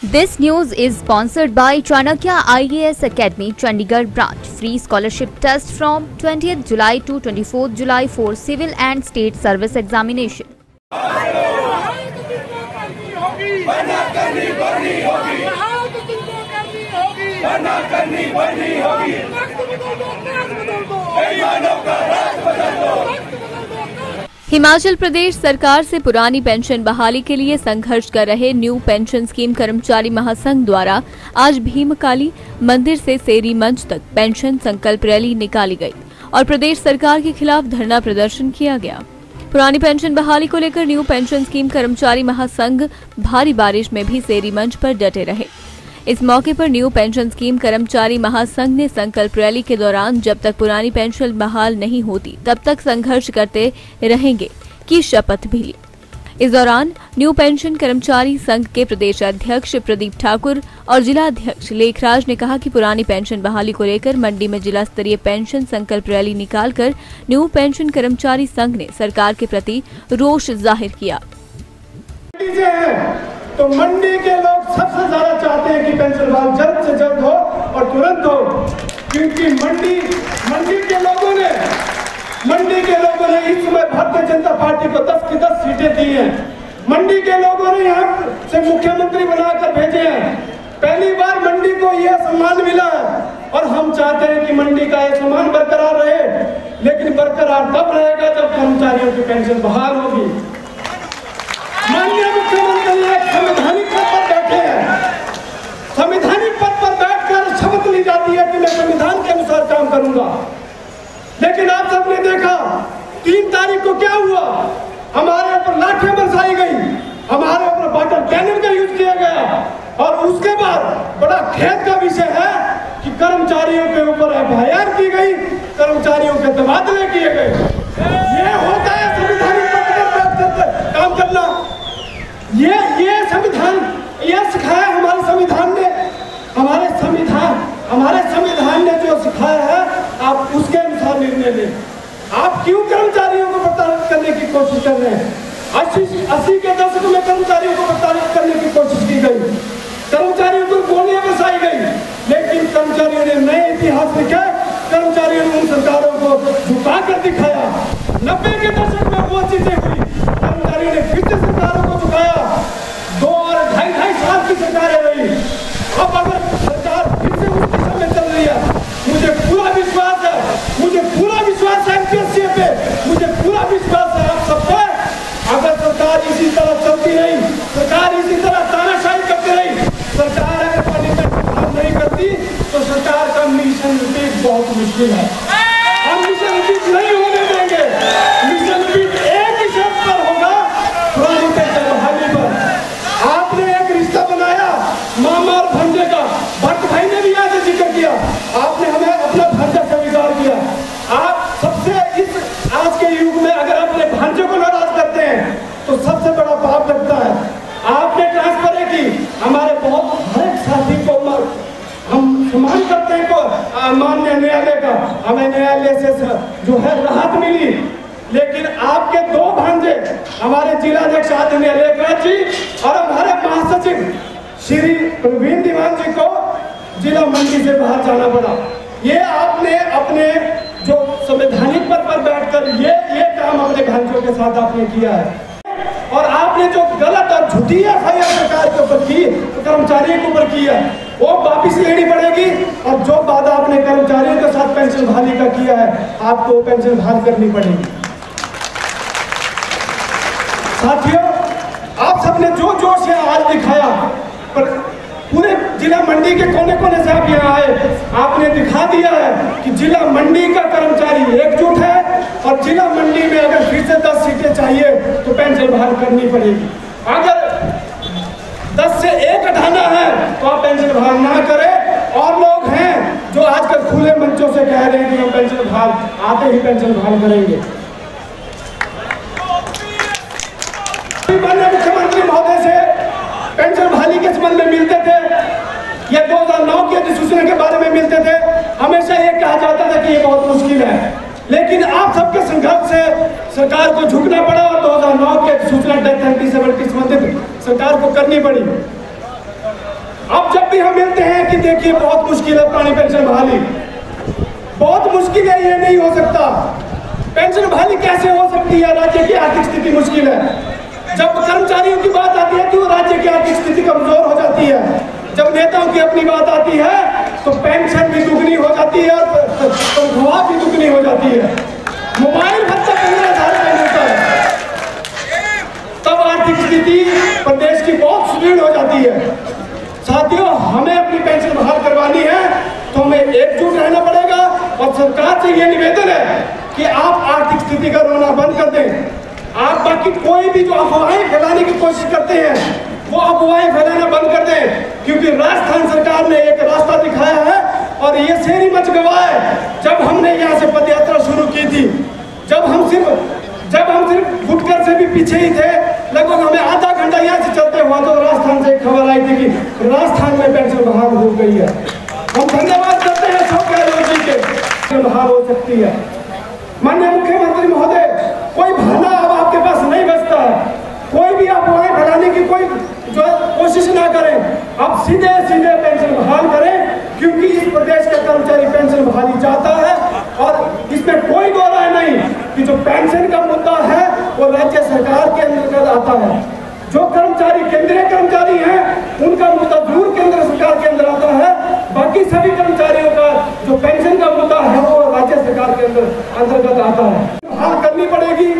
This news is sponsored by Chanakya IAS Academy, Chandigarh branch. Free scholarship test from 20th July to 24th July for civil and state service examination. Himachal Pradesh सरकार से पुरानी pension बहाली के लिए संघर्ष कर रहे न्यू पेंशन स्कीम कर्मचारी महासंघ द्वारा आज भीमकाली मंदिर से सेरी मंच तक पेंशन संकल्प रैली निकाली गई और प्रदेश सरकार के खिलाफ धरना प्रदर्शन किया गया। पुरानी पेंशन बहाली को लेकर न्यू पेंशन स्कीम कर्मचारी महासंघ भारी बारिश में भी सेरी मंच पर डटे रहे। इस मौके पर न्यू पेंशन स्कीम कर्मचारी महासंघ ने संकल्प रैली के दौरान जब तक पुरानी पेंशन बहाल नहीं होती तब तक संघर्ष करते रहेंगे की शपथ भी ली। इस दौरान न्यू पेंशन कर्मचारी संघ के प्रदेश अध्यक्ष प्रदीप ठाकुर और जिला अध्यक्ष लेखराज ने कहा कि पुरानी पेंशन बहाली को लेकर मंडी में जिला स्तरीय पेंशन संकल्प रैली निकालकर न्यू पेंशन कर्मचारी संघ ने सरकार के प्रति रोष जाहिर किया। तो मंडी के लोग सबसे ज्यादा चाहते हैं कि पेंशन बहाल जल्द से जल्द हो और तुरंत हो, क्योंकि मंडी के लोगों ने इस समय भारतीय जनता पार्टी को 10 की 10 सीटें दी हैं। मंडी के लोगों ने यहाँ से मुख्यमंत्री बनाकर भेजे हैं। पहली बार मंडी को यह सम्मान मिला है और हम चाहते हैं कि मंडी का यह सम्मान बरकरार रहे, लेकिन बरकरार तब रहेगा जब कर्मचारियों की पेंशन बहाल होगी। माननीय मुख्यमंत्री एक संवैधानिक पद पर बैठे हैं। संवैधानिक पद पर बैठकर शपथ ली जाती है कि मैं संविधान के अनुसार काम करूंगा, लेकिन आप सबने देखा 3 तारीख को क्या हुआ। हमारे ऊपर लाठियां बरसाई गई, हमारे ऊपर वाटर कैनन का यूज किया गया और उसके बाद बड़ा खेद का विषय है कि कर्मचारियों के ऊपर FIR की गई, कर्मचारियों के तबादले किए गए। ये होता है संविधानिक पद पर काम करना। ये संविधान यह सिखाया हमारे संविधान ने जो सिखाया है आप उसके अनुसार निर्णय लें। आप क्यों कर्मचारियों को प्रताड़ित करने की कोशिश कर रहे हैं? 80 के दशक में कर्मचारियों को प्रताड़ित करने की कोशिश की गई, कर्मचारियों को गोलियां बरसाई गई, लेकिन कर्मचारियों ने नए इतिहास लिखा। कर्मचारियों ने उन सरकारों को झुका कर दिखाया। 90 के दशक में वो चीजें हुई, कर्मचारियों ने फिर से सरकारों को झुकाया। 2 और 2.5 साल की सरकारें रही। अब अगर सरकार फिर से उस दिशा में चल रही है, मुझे पूरा विश्वास है MPSC पे, मुझे पूरा विश्वास है आप सब पे। अगर सरकार इसी तरह चलती रही, सरकार इसी तरह तानाशाही करती रही, सरकार अगर पानी में काम नहीं करती तो सरकार का मिशन रिपीट बहुत मुश्किल है। हम मिशन रिपीट नहीं होने देंगे। मिशन रिपीट एक ही शर्त पर होगा, पुरानी पेंशन बहाली पर। आपने एक रिश्ता बनाया मामा और भांजे का, भट्ट भाई ने भी आज जिक्र किया। आपने हमें अपना भांजा स्वीकार किया। आप सबसे इस आज के युग में अगर अपने भांजे को नाराज करते हैं तो सबसे बड़ा पाप लगता है। आपने ट्रांसफर की, हमारे बहुत हर एक साथी को हम सम्मान करते हैं को माननीय न्यायालय का, हमें न्यायालय से जो है राहत मिली, लेकिन आपके 2 भांजे हमारे जिला अध्यक्ष आदरणीय लेखराज जी और हमारे महासचिव श्री प्रवीण दीवान जी को जिला मंडी से बाहर जाना पड़ा। ये आपने अपने जो संवैधानिक पद पर बैठकर ये काम अपने भांजों के साथ आपने किया है। और आपने जो गलत और झूठी FIR सरकार के ऊपर की, कर्मचारियों के ऊपर की है, वो वापिस लेनी पड़ेगी। और जो वादा आपने कर्मचारियों के साथ पेंशन बहाली का किया है, आपको पेंशन बहाल करनी पड़ेगी। साथियों, आप सबने जो जोश है आज दिखाया, पर पूरे जिला मंडी के कोने कोने से आप यहाँ आए, आपने दिखा दिया है कि जिला मंडी का कर्मचारी एकजुट है और जिला मंडी में अगर फिर से 10 सीटें चाहिए तो पेंशन बहाल करनी पड़ेगी। अगर 10 से 1 हटाना है तो आप पेंशन बहाल ना करें। और लोग हैं जो आजकल खुले मंचों से कह रहे हैं कि हम पेंशन बहाल आते ही पेंशन बहाल करेंगे। मुख्यमंत्री महोदय से पेंशन बहाली के संबंध में मिलते थे, ये 2009 की अधिसूचना के बारे में मिलते थे। हमेशा ये कहा जाता था कि ये बहुत मुश्किल है, लेकिन आप सबके संघर्ष से सरकार को झुकना पड़ा और 2009 की अधिसूचना डेथ 37 की संबंधित सरकार को करनी पड़ी। अब जब भी हम मिलते हैं कि देखिए बहुत मुश्किल है पुरानी पेंशन बहाली, बहुत मुश्किल है, ये नहीं हो सकता। पेंशन बहाली कैसे हो सकती है? राज्य की आर्थिक स्थिति मुश्किल है। जब कर्मचारियों की बात आती है तो राज्य की आर्थिक स्थिति कमजोर हो जाती है। जब नेताओं की अपनी बात आती है तो पेंशन भी दुगनी हो जाती है और तनख्वाह भी दुगनी हो जाती है। मोबाइल भत्ता 15,000 रुपये मिलता है, तब आर्थिक स्थिति प्रदेश की बहुत सुदृढ़ हो जाती है। साथियों, हमें अपनी पेंशन बहाल करवानी है तो हमें एकजुट रहना पड़ेगा और सरकार से यह निवेदन है कि आप आर्थिक स्थिति का रोना बंद कर दें। आप बाकी कोई भी जो अफवाहें फैलाने की कोशिश करते हैं वो अफवाहें फैलाना बंद कर दें, क्योंकि राजस्थान सरकार ने एक रास्ता दिखाया है और ये शेरी मच गवा है। जब हमने यहाँ से पदयात्रा शुरू की थी, जब हम सिर्फ गुटकर से भी पीछे ही थे, लगभग हमें आधा घंटा यहाँ से चलते हुआ तो राजस्थान से एक खबर आई थी कि राजस्थान में पेंशन बहाल हो गई है। हम धन्यवाद करते हैं अशोक गहलोत जी के, बहाल हो सकती है। माननीय मुख्यमंत्री महोदय, कोई बहाना अब आपके पास नहीं बचता है। कोई भी अफवाहें फैलाने की कोई जो कोशिश ना करें, अब सीधे सीधे पेंशन बहाल करें, क्योंकि इस प्रदेश का कर्मचारी पेंशन बहाली चाहता है और इसमें कोई दो राय नहीं कि जो पेंशन का मुद्दा है वो राज्य सरकार के अंतर्गत आता है। जो कर्मचारी केंद्रीय कर्मचारी हैं उनका मुद्दा जरूर केंद्र सरकार के अंदर आता है, बाकी सभी कर्मचारियों का जो पेंशन का मुद्दा है वो राज्य सरकार के अंतर्गत आता है। बहाल करनी पड़ेगी।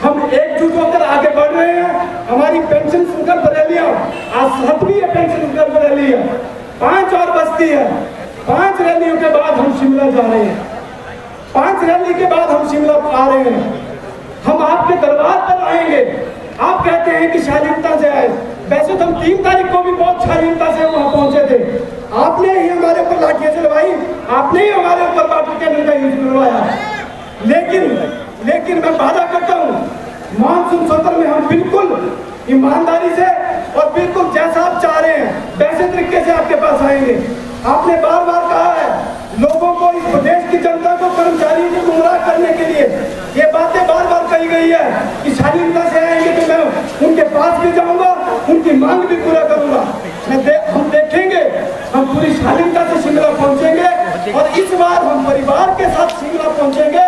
हम एकजुट होकर आगे बढ़ रहे हैं। हमारी पेंशन संकल्प रैलियां आज 7वीं पेंशन संकल्प रैली है, 5 और बस्ती है। 5 रैलियों के बाद हम शिमला जा रहे हैं। 5 रैली के बाद हम शिमला आ रहे हैं। हम आपके दरबार पर आएंगे। आप कहते हैं कि शालीनता से आए, वैसे तो हम 3 तारीख को भी बहुत शालीनता से वहां पहुंचे थे। आपने ही हमारे ऊपर लाठियां चलवाई, आपने ही हमारे ऊपर वाटर कैनन का यूज करवाया। लेकिन मैं वादा करता हूँ, मानसून सत्र में हम बिल्कुल ईमानदारी से और बिल्कुल जैसा आप चाह रहे हैं वैसे तरीके से आपके पास आएंगे। आपने बार बार कहा है लोगों को, इस प्रदेश की जनता को, कर्मचारियों को गुमराह करने के लिए ये बातें बार बार कही गई है कि शालीनता से आएंगे तो मैं उनके पास भी जाऊंगा, उनकी मांग भी पूरा करूंगा। हम देखेंगे, हम पूरी शालीनता से शिमला पहुंचेंगे और इस बार हम परिवार के साथ शिमला पहुंचेंगे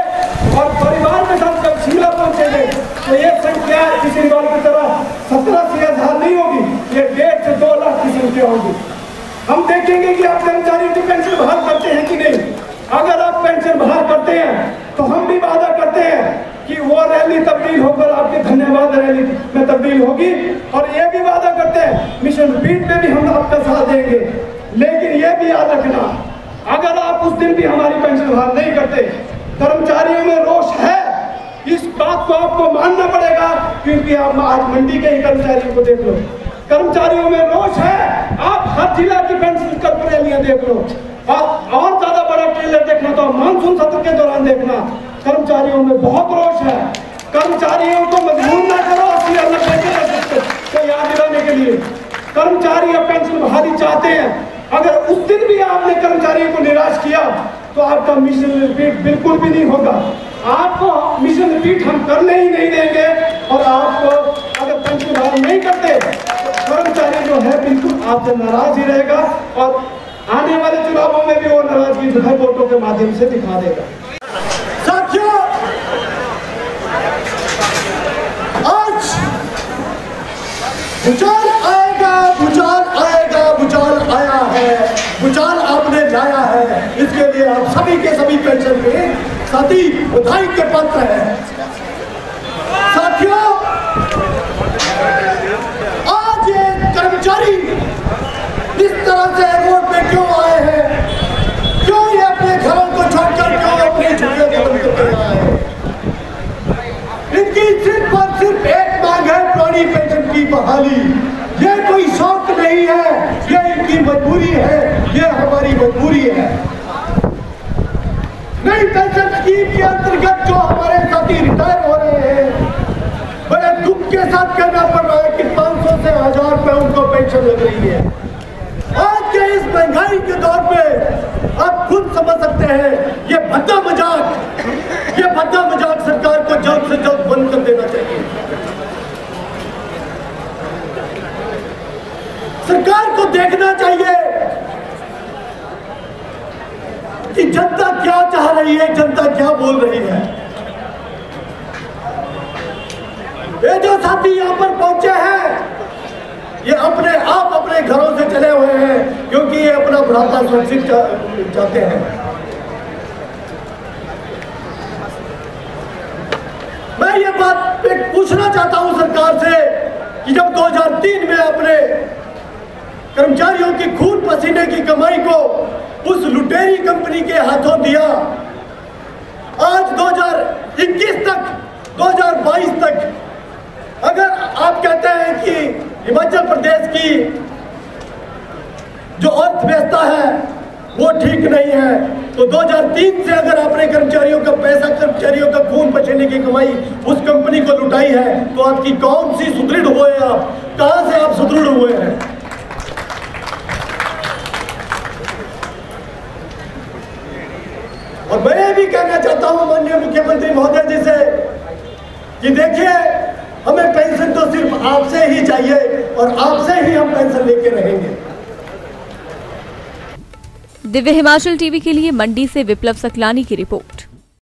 और परिवार के साथ जब शिमला पहुंचेंगे तो ये संख्या किसी बार की तरह 17 से 1000 नहीं होगी, ये 1.5 से 2 लाख की संख्या होगी। हम देखेंगे कि आप कर्मचारियों की पेंशन बहाल करते हैं कि नहीं। अगर आप पेंशन बहाल करते हैं तो हम भी वादा करते हैं कि वो रैली तब्दील होकर आपके धन्यवाद रैली में तब्दील होगी और ये भी वादा करते हैं मिशन रिपीट में भी हम आपका साथ देंगे। लेकिन ये भी याद रखना, अगर आप उस दिन भी हमारी पेंशन बहाल नहीं करते, कर्मचारियों में रोष है, इस बात को आपको मानना पड़ेगा, क्योंकि आप आज मंडी के ही कर्मचारियों को देख लो, कर्मचारियों में रोष है। आप हर जिला की पेंशन कर रैलियां देख लो और ज्यादा बड़ा ट्रेलर देखना तो मानसून सत्र के दौरान देखना। कर्मचारियों में बहुत रोष है। कर्मचारियों को मजबूर ना करो 80,000 को याद दिलाने के लिए। कर्मचारी अब पेंशन बहाली चाहते हैं। अगर उस दिन भी आपने कर्मचारियों को निराश किया तो आपका मिशन रिपीट बिल्कुल भी नहीं होगा। आपको मिशन रिपीट हम करने ही नहीं देंगे और आपको अगर पेंशन बहाल नहीं करते तो कर्मचारी जो है बिल्कुल आपसे नाराज ही रहेगा और आने वाले चुनावों में भी वो नाराजगी जो है वोटों के माध्यम से दिखा देगा। साथियों, आज भूचाल आएगा, भूचाल आएगा, भूचाल आया है, भूचाल आपने लाया है, इसके लिए आप सभी के सभी पेंशन के साथी बधाई के पात्र हैं। साथियों, आज ये कर्मचारी इस तरह से एयरपोर्ट पे क्यों आए हैं, क्यों ये अपने घरों को छोड़कर क्यों अपनी छुट्टियों को बंद करके आए हैं? इनकी सिर्फ और सिर्फ एक मांग है, पुरानी पेंशन की बहाली। ये कोई शौक नहीं है, ये इनकी मजबूरी है, ये हमारी मजबूरी है। नई पेंशन स्कीम के अंतर्गत जो हमारे साथी रिटायर हो रहे हैं, बड़े दुख के साथ कहना पड़ रहा है कि 500 से 1000 रुपए उनको पेंशन लग रही है। आज के इस महंगाई के दौर में आप खुद समझ सकते हैं, ये भद्दा मजाक सरकार को जल्द से जल्द बंद कर देना चाहिए। सरकार को देखना चाहिए कि जनता क्या चाह रही है, जनता क्या बोल रही है। ये जो साथी यहां पर पहुंचे हैं, ये अपने आप अपने घरों से चले हुए हैं क्योंकि ये अपना बुढ़ापा सुरक्षित चाहते हैं। मैं ये बात पूछना चाहता हूं सरकार से कि जब 2003 में अपने कर्मचारियों की खून पसीने की कमाई को उस लुटेरी कंपनी के हाथों दिया, आज 2021 तक 2022 तक अगर आप कहते हैं कि हिमाचल प्रदेश की जो अर्थव्यवस्था है वो ठीक नहीं है, तो 2003 से अगर आपने कर्मचारियों का पैसा, कर्मचारियों का खून पसीने की कमाई उस कंपनी को लुटाई है, तो आपकी कौन सी सुदृढ़ हुए, आप कहां से आप सुदृढ़ हुए हैं। और मैं ये भी कहना चाहता हूं माननीय मुख्यमंत्री महोदय जी से कि देखिए, हमें पेंशन तो सिर्फ आपसे ही चाहिए और आपसे ही हम पेंशन लेके रहेंगे। दिव्य हिमाचल टीवी के लिए मंडी से विप्लव सकलानी की रिपोर्ट।